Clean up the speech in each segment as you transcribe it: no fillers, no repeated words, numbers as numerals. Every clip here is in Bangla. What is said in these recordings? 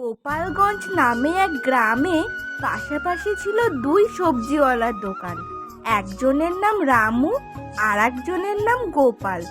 গোপালগঞ্জ নামে এক গ্রামে পাশাপাশি ছিল দুই সবজিওয়ালার দোকান। একজনের নাম রামু আর একজনের নাম গোপাল।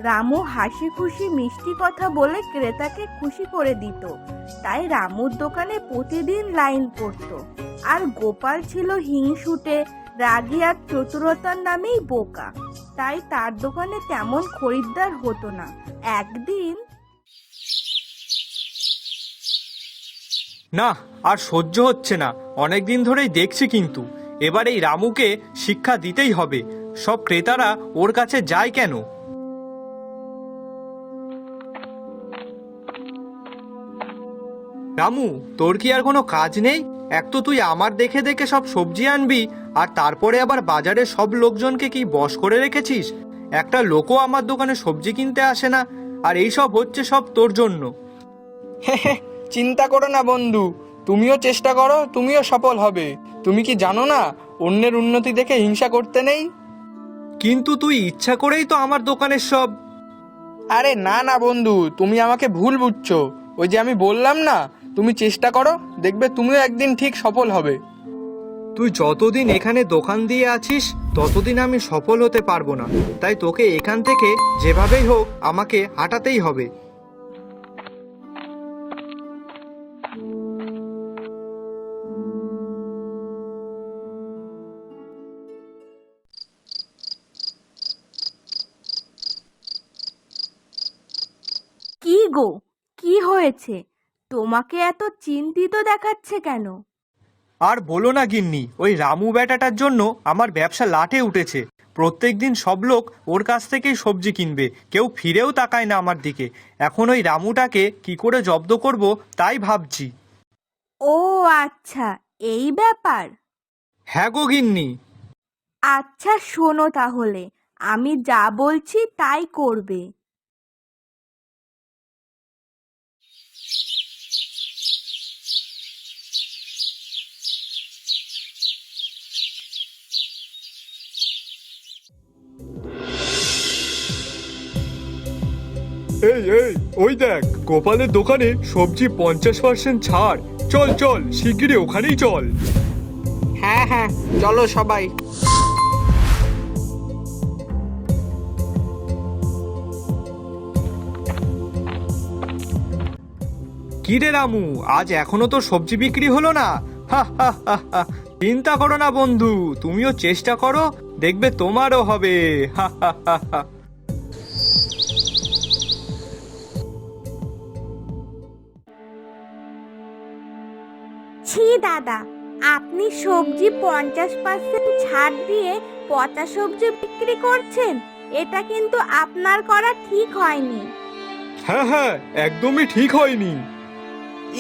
রামু হাসি খুশি মিষ্টি কথা বলে ক্রেতাকে খুশি করে দিত, তাই রামুর দোকানে প্রতিদিন লাইন পড়তো। আর গোপাল ছিল হিংসুটে, রাগী আর চতুরতার নামেই বোকা, তাই তার দোকানে তেমন খরিদ্দার হতো না। একদিন না, আর সহ্য হচ্ছে না। অনেক দিন ধরেই দেখছি, কিন্তু এবার এই রামুকে শিক্ষা দিতেই হবে। সব ক্রেতারা ওর কাছে যায় কেন? রামু, তোর কি আর কোনো কাজ নেই? এক তো তুই আমার দেখে দেখে সব সবজি আনবি, আর তারপরে আবার বাজারে সব লোকজনকে কি বশ করে রেখেছিস। একটা লোকও আমার দোকানে সবজি কিনতে আসে না, আর এই সব হচ্ছে সব তোর জন্য। চিন্তা করো না বন্ধু, তুমিও চেষ্টা করো, তুমিও সফল হবে। তুমি কি জানো না, অন্যের উন্নতি দেখে হিংসা করতে নেই। কিন্তু তুই ইচ্ছা করেই তো আমার দোকানের সব। আরে না না বন্ধু, তুমি আমাকে ভুল বুঝছো। ওই যে আমি বললাম না, তুমি চেষ্টা করো, দেখবে তুমিও একদিন ঠিক সফল হবে। তুই যতদিন এখানে দোকান দিয়ে আছিস ততদিন আমি সফল হতে পারবো না, তাই তোকে এখান থেকে যেভাবেই হোক আমাকে হাঁটাতেই হবে। কি গো, কি হয়েছে? তোমাকে এত চিন্তিত দেখাচ্ছে কেন? আর বলো না গিন্নি, ওই রামু বেটাটার জন্য আমার ব্যবসা লাটে উঠেছে। প্রত্যেকদিন সব লোক ওর কাছ থেকেই সবজি কিনবে, কেউ ফিরেও তাকায় না আমার দিকে। এখন ওই রামুটাকে কি করে জব্দ করব তাই ভাবছি। ও আচ্ছা, এই ব্যাপার। হ্যাঁ গো গিন্নি। আচ্ছা শোনো তাহলে, আমি যা বলছি তাই করবে। এই এই, ওই দেখ, গোপালের দোকানে সবজি 50% ছাড়। চল চল, শিগগিরই ওখানেই চল। হ্যাঁ হ্যাঁ, চলো সবাই। কি রে রামু, আজ এখনো তো সবজি বিক্রি হলো না? হা হা হা হা। চিন্তা করো না বন্ধু, তুমিও চেষ্টা করো, দেখবে তোমারও হবে। হা হা হা হা। ছি দাদা, আপনি সবজি 50% ছাড় দিয়ে পচা সবজি বিক্রি করছেন? এটা কিন্তু আপনার করা ঠিক হয়নি। হ্যাঁ হ্যাঁ, একদমই ঠিক হয়নি।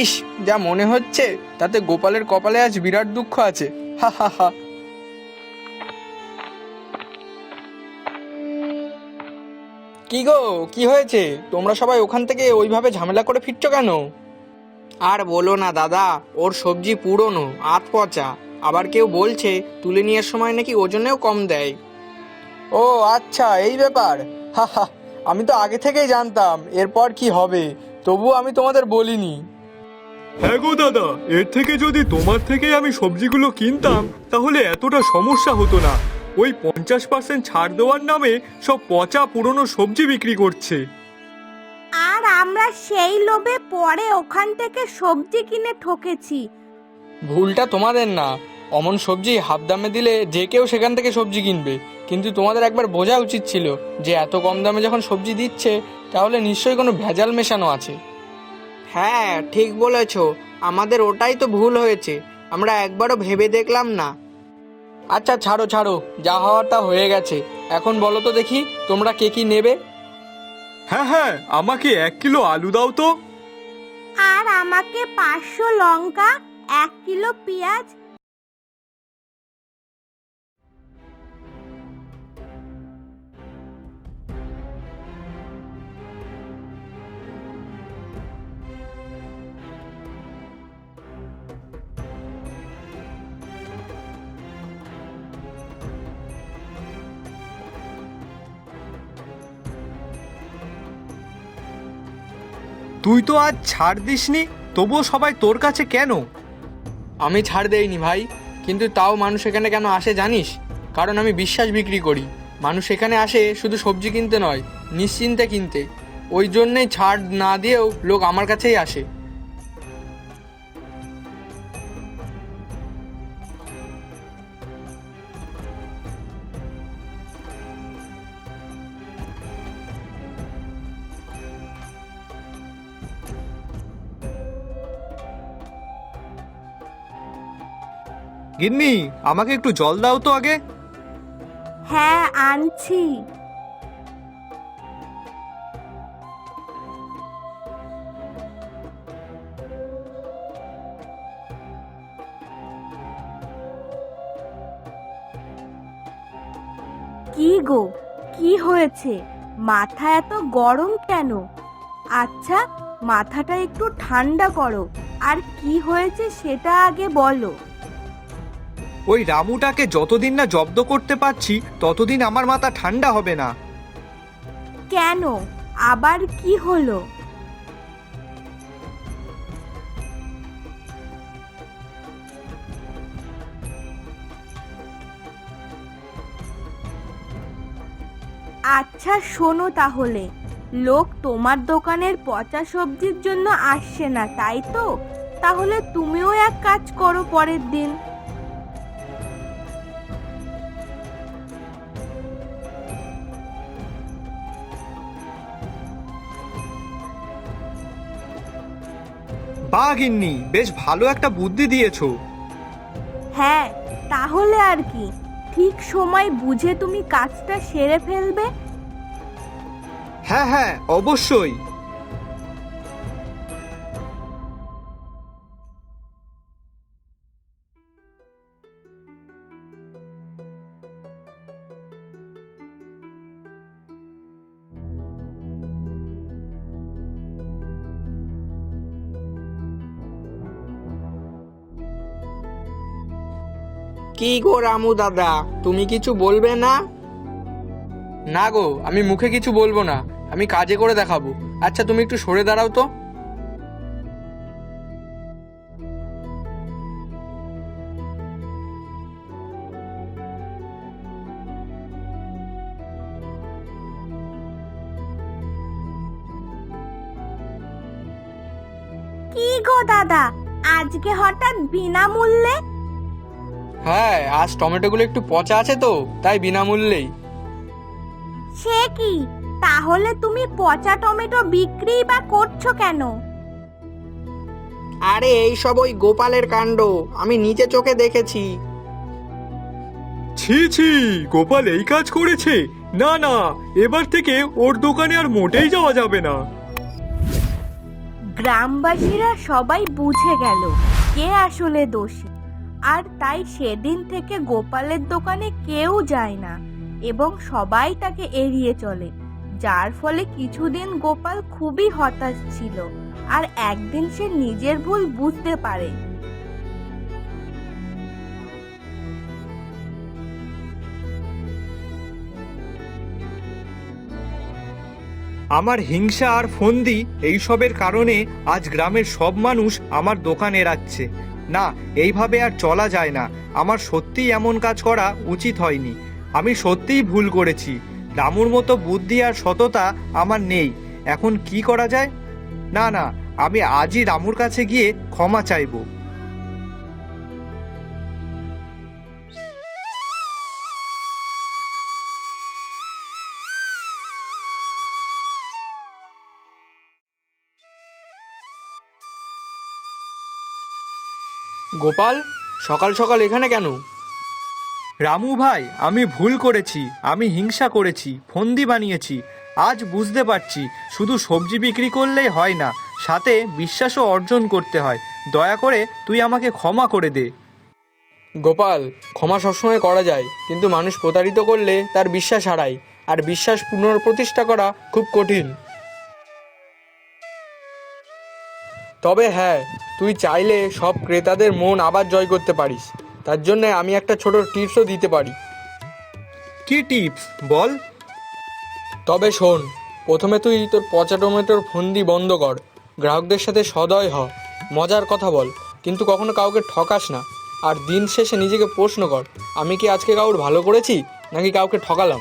ইস, যা মনে হচ্ছে তাতে গোপালের কপালে আজ বিরাট দুঃখ আছে। হা হা হা। কি গো, কি হয়েছে? তোমরা সবাই ওখান থেকে ওইভাবে ঝামেলা করে ফিরছো কেন? আর বলো না দাদা, ওর সবজি পুরনো, আধ পচা। আবার কেউ বলছে তুলে নেওয়ার সময় নাকি ওজনেও কম দেয়। ও আচ্ছা, এই ব্যাপার। হা হা, আমি তো আগে থেকেই জানতাম এরপর কি হবে, তবুও আমি তোমাদের বলিনি। হ্যাঁ গো দাদা, এর থেকে যদি তোমার থেকে আমি সবজিগুলো কিনতাম তাহলে এতটা সমস্যা হতো না। ওই 50% ছাড় দেওয়ার নামে সব পচা পুরনো সবজি বিক্রি করছে। আর আমরা সেই লোভে পরে ওখান থেকে সবজি কিনে ঠকেছি। ভুলটা তোমাদের না, অমন সবজি হাফ দামে দিলে যে কেউ সেখান থেকে সবজি কিনবে। কিন্তু তোমাদের একবার বোঝা উচিত ছিল যে এত কম দামে যখন সবজি দিচ্ছে তাহলে নিশ্চয়ই কোনো ভেজাল মেশানো আছে। হ্যাঁ ঠিক বলেছ, আমাদের ওটাই তো ভুল হয়েছে, আমরা একবারও ভেবে দেখলাম না। আচ্ছা ছাড়ো ছাড়ো, যা হওয়ার তা হয়ে গেছে। এখন বলো তো দেখি, তোমরা কে কি নেবে? হ্যাঁ হ্যাঁ, আমাকে 1 কিলো আলু দাও তো। আর আমাকে 500 লঙ্কা, 1 কিলো পেঁয়াজ। তুই তো আজ ছাড় দিসনি, তবুও সবাই তোর কাছে কেন? আমি ছাড় দেইনি ভাই, কিন্তু তাও মানুষ এখানে কেন আসে জানিস? কারণ আমি বিশ্বাস বিক্রি করি। মানুষ এখানে আসে শুধু সবজি কিনতে নয়, নিশ্চিন্তে কিনতে। ওই জন্যেই ছাড় না দিয়েও লোক আমার কাছেই আসে। গিন্নি, আমাকে একটু জল দাও তো আগে। হ্যাঁ, আনছি। কি গো, কি হয়েছে? মাথা এত গরম কেন? আচ্ছা, মাথাটা একটু ঠান্ডা করো। আর কি হয়েছে সেটা আগে বলো। ওই রামুটাকে যতদিন না জব্দ করতে পারছি ততদিন আমার মাথা ঠান্ডা হবে না। কেন? আবার কি হলো? আচ্ছা শোনো তাহলে, লোক তোমার দোকানের পচা সবজির জন্য আসছে না, তাই তো? তাহলে তুমিও এক কাজ করো পরের দিন। বাহ গিন্নি, বেশ ভালো একটা বুদ্ধি দিয়েছো। হ্যাঁ, তাহলে আর কি, ঠিক সময় বুঝে তুমি কাজটা সেরে ফেলবে। হ্যাঁ হ্যাঁ, অবশ্যই। কি গো রামু দাদা, তুমি কিছু বলবে না? না গো, আমি মুখে কিছু বলবো না, আমি কাজে করে দেখাবো। আচ্ছা তুমি একটু সরে দাঁড়াও তো। কি গো দাদা, আজকে হঠাৎ বিনামূল্যে? হ্যাঁ, আজ টমেটোগুলো একটু পচা আছে তো, তাই বিনামূল্যেই। সে কি, তাহলে তুমি পচা টমেটো বিক্রি বা করছো কেন? আরে এইসব ওই গোপালের কাণ্ড, আমি নিজে চোখে দেখেছি। ছি ছি, গোপাল এই কাজ করেছে? না না, এবার থেকে ওর দোকানে আর মোটেই যাওয়া যাবে না। গ্রামবাসীরা সবাই বুঝে গেল কে আসলে দোষী, আর তাই সেদিন থেকে গোপালের দোকানে কেউ যায় না এবং সবাই তাকে এড়িয়ে চলে। যার ফলে কিছুদিন গোপাল খুবই হতাশ ছিল, আর একদিন সে নিজের ভুল বুঝতে পারে। আমার হিংসা আর ফন্দি এইসবের কারণে আজ গ্রামের সব মানুষ আমার দোকান এড়াচ্ছে। না, এইভাবে আর চলা যায় না। আমার সত্যিই এমন কাজ করা উচিত হয়নি। আমি সত্যিই ভুল করেছি। রামুর মতো বুদ্ধি আর সততা আমার নেই। এখন কি করা যায়? না না, আমি আজই রামুর কাছে গিয়ে ক্ষমা চাইবো। গোপাল, সকাল সকাল এখানে কেন? রামু ভাই, আমি ভুল করেছি। আমি হিংসা করেছি, ফন্দি বানিয়েছি। আজ বুঝতে পারছি শুধু সবজি বিক্রি করলেই হয় না, সাথে বিশ্বাসও অর্জন করতে হয়। দয়া করে তুই আমাকে ক্ষমা করে দে। গোপাল, ক্ষমা সবসময় করা যায়, কিন্তু মানুষ প্রতারিত করলে তার বিশ্বাস হারায়, আর বিশ্বাস পুনঃপ্রতিষ্ঠা করা খুব কঠিন। তবে হ্যাঁ, তুই চাইলে সব ক্রেতাদের মন আবার জয় করতে পারিস। তার জন্য আমি একটা ছোট টিপসও দিতে পারি। কি টিপস বল? তবে শোন, প্রথমে তুই তোর পচা টমেটোর ফন্দি বন্ধ কর, গ্রাহকদের সাথে সদয় হ, মজার কথা বল, কিন্তু কখনো কাউকে ঠকাস না। আর দিন শেষে নিজেকে প্রশ্ন কর, আমি কি আজকে কাউর ভালো করেছি নাকি কাউকে ঠকালাম?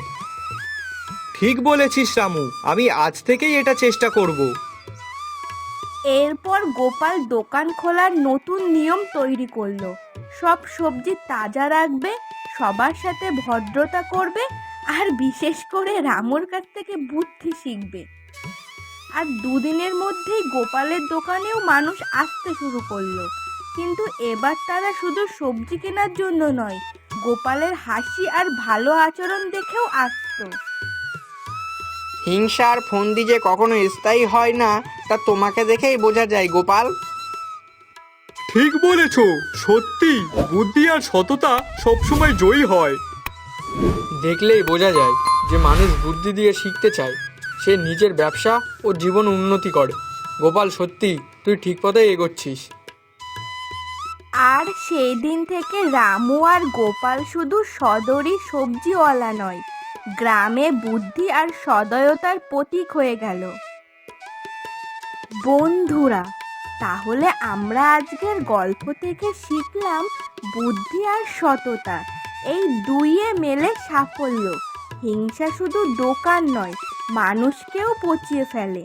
ঠিক বলেছিস রামু, আমি আজ থেকেই এটা চেষ্টা করব। এরপর গোপাল দোকান খোলার নতুন নিয়ম তৈরি করলো। সব সবজি তাজা রাখবে, সবার সাথে ভদ্রতা করবে, আর বিশেষ করে রামুর কাছ থেকে বুদ্ধি শিখবে। আর দুদিনের মধ্যেই গোপালের দোকানেও মানুষ আসতে শুরু করলো। কিন্তু এবার তারা শুধু সবজি কেনার জন্য নয়, গোপালের হাসি আর ভালো আচরণ দেখেও আসতো। হিংসা আর ফন্দি যে কখনো স্থায়ী হয় না, তা তোমাকে দেখেই বোঝা যায় গোপাল। ঠিক বলেছো, সত্যি বুদ্ধি আর সততা সবসময় জয়ী হয়। দেখলেই বোঝা যায় যে মানুষ বুদ্ধি দিয়ে শিখতে চায়, সে নিজের ব্যবসা ও জীবন উন্নতি করে। গোপাল, সত্যি তুই ঠিক পথে এগোচ্ছিস। আর সেই দিন থেকে রামু আর গোপাল শুধু সদরই সবজিওয়ালা নয়, গ্রামে বুদ্ধি আর সদয়তার প্রতীক হয়ে গেল। বন্ধুরা, তাহলে আমরা আজকের গল্প থেকে শিখলাম বুদ্ধি আর সততা এই দুইয়ে মেলে সাফল্য। হিংসা শুধু দোকান নয়, মানুষকেও পচিয়ে ফেলে।